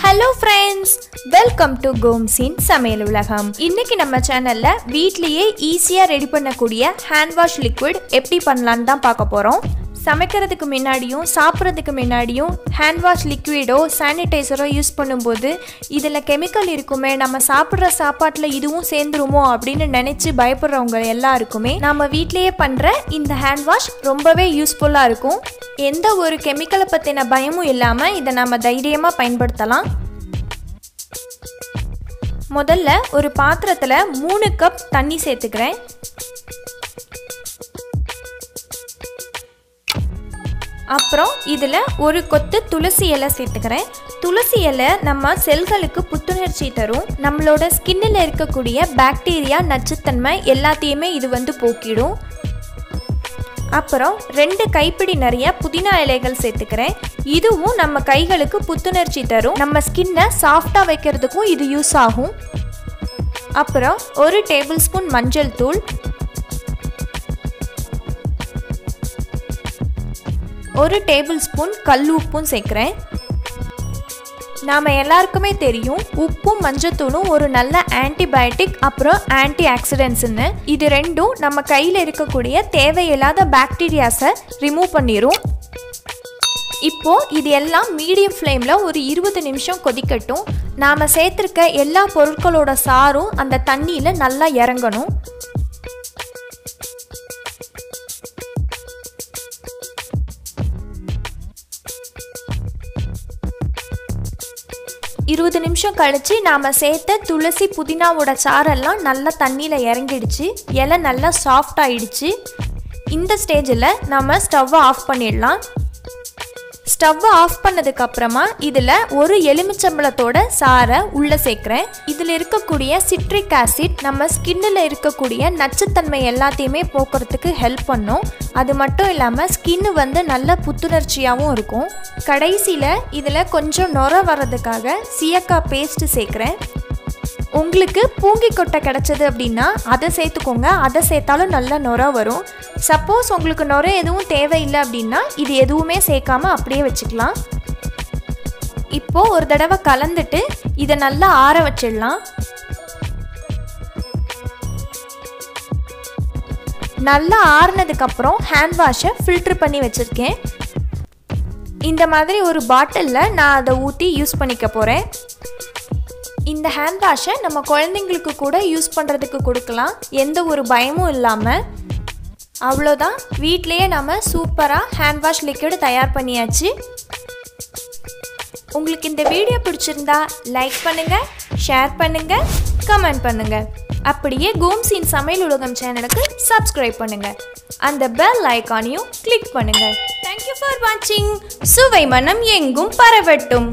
Hello friends, welcome to Goms'N சமையல் உலகம். இன்னைக்கு நம்ம சேனல்ல வீட்லயே ஈஸியா ரெடி பண்ணக்கூடிய ஹேண்ட் வாஷ் லிக்விட் எப்படி பண்ணலாம்னு தான் பார்க்க போறோம். சமைக்கிறதுக்கு முன்னாடியும் சாப்பிட்றதுக்கு முன்னாடியும் ஹேண்ட் வாஷ் லிக்விடோ சானிடைசரோ யூஸ் பண்ணும்போது இதில் கெமிக்கல் இருக்குமே, நம்ம சாப்பிட்ற சாப்பாட்டில் இதுவும் சேர்ந்துருமோ அப்படின்னு நினச்சி பயப்படுறவங்க எல்லாருக்குமே நம்ம வீட்டிலேயே பண்ணுற இந்த ஹேண்ட் வாஷ் ரொம்பவே யூஸ்ஃபுல்லாக இருக்கும். எந்த ஒரு கெமிக்கலை பற்றின பயமும் இல்லாமல் இதை நம்ம தைரியமாக பயன்படுத்தலாம். முதல்ல ஒரு பாத்திரத்தில் 3 கப் தண்ணி சேர்த்துக்கிறேன். அப்புறம் இதில் ஒரு கொத்து துளசி இலை சேர்த்துக்கிறேன். துளசி இலை நம்ம செல்களுக்கு புத்துணர்ச்சி தரும். நம்மளோட ஸ்கின்னில் இருக்கக்கூடிய பாக்டீரியா, நச்சுத்தன்மை எல்லாத்தையுமே இது போக்கிடும். அப்புறம் 2 கைப்பிடி நிறைய புதினா இலைகள் சேர்த்துக்கிறேன். இதுவும் நம்ம கைகளுக்கு புத்துணர்ச்சி தரும். நம்ம ஸ்கின்னை சாஃப்டாக வைக்கிறதுக்கும் இது யூஸ் ஆகும். அப்புறம் 1 டேபிள் ஸ்பூன் மஞ்சள் தூள், 1 டேபிள் ஸ்பூன் கல் உப்பும் சேர்க்குறேன். நாம் எல்லாருக்குமே தெரியும் உப்பும் மஞ்சத்தூளும் ஒரு நல்ல ஆன்டிபயோட்டிக் அப்புறம் ஆன்டி ஆக்சிடென்ட்ஸ்ன்னு. இது ரெண்டும் நம்ம கையில் இருக்கக்கூடிய தேவையில்லாத பாக்டீரியாஸை ரிமூவ் பண்ணிடும். இப்போது இது எல்லாம் மீடியம் ஃப்ளேமில் ஒரு 20 நிமிஷம் கொதிக்கட்டும். நாம் சேர்த்துருக்க எல்லா பொருட்களோட சாரும் அந்த தண்ணியில் நல்லா இறங்கணும். இருபது நிமிஷம் கழிச்சு நாம் சேர்த்த துளசி புதினாவோட சாரெல்லாம் நல்லா தண்ணியில் இறங்கிடுச்சு. இலை நல்லா சாஃப்ட் ஆகிடுச்சு. இந்த ஸ்டேஜில் நம்ம ஸ்டவ்வை ஆஃப் பண்ணிடலாம். ஸ்டவ்வை ஆஃப் பண்ணதுக்கப்புறமா இதில் ஒரு எலுமிச்சம்பழத்தோட சாரை உள்ளே சேர்க்குறேன். இதில் இருக்கக்கூடிய சிட்ரிக் ஆசிட் நம்ம ஸ்கின்னில் இருக்கக்கூடிய நச்சுத்தன்மை எல்லாத்தையுமே போக்குறதுக்கு ஹெல்ப் பண்ணும். அது மட்டும் இல்லாமல் ஸ்கின்னு நல்ல புத்துணர்ச்சியாகவும் இருக்கும். கடைசியில் இதில் கொஞ்சம் நுர வர்றதுக்காக சீயக்காய் பேஸ்ட்டு சேர்க்குறேன். உங்களுக்கு பூங்கிக்கொட்டை கிடச்சது அப்படின்னா அதை சேர்த்துக்கோங்க. அதை சேர்த்தாலும் நல்ல நுர வரும். சப்போஸ் உங்களுக்கு நுர எதுவும் தேவையில்லை அப்படின்னா இது எதுவுமே சேர்க்காம அப்படியே வச்சுக்கலாம். இப்போது ஒரு தடவை கலந்துட்டு இதை நல்லா ஆற வச்சிடலாம். நல்லா ஆறுனதுக்கப்புறம் ஹேண்ட் வாஷை ஃபில்ட்ரு பண்ணி வச்சுருக்கேன். இந்த மாதிரி ஒரு பாட்டிலில் நான் அதை ஊற்றி யூஸ் பண்ணிக்க போகிறேன். இந்த ஹேண்ட் வாஷை நம்ம குழந்தைங்களுக்கு கூட யூஸ் பண்ணுறதுக்கு கொடுக்கலாம், எந்த ஒரு பயமும் இல்லாமல். அவ்வளோதான், வீட்டிலையே நம்ம சூப்பராக ஹேண்ட் வாஷ் லிக்விட் தயார் பண்ணியாச்சு. உங்களுக்கு இந்த வீடியோ பிடிச்சிருந்தா லைக் பண்ணுங்கள், ஷேர் பண்ணுங்கள், கமெண்ட் பண்ணுங்கள். அப்படியே கோம்ஸ்'N சமையல் உலகம் சேனலுக்கு சப்ஸ்கிரைப் பண்ணுங்கள். அந்த பெல் ஐக்கானையும் கிளிக் பண்ணுங்கள். தேங்க்யூ ஃபார் வாட்சிங். சுவை மனம் எங்கும் பரவட்டும்.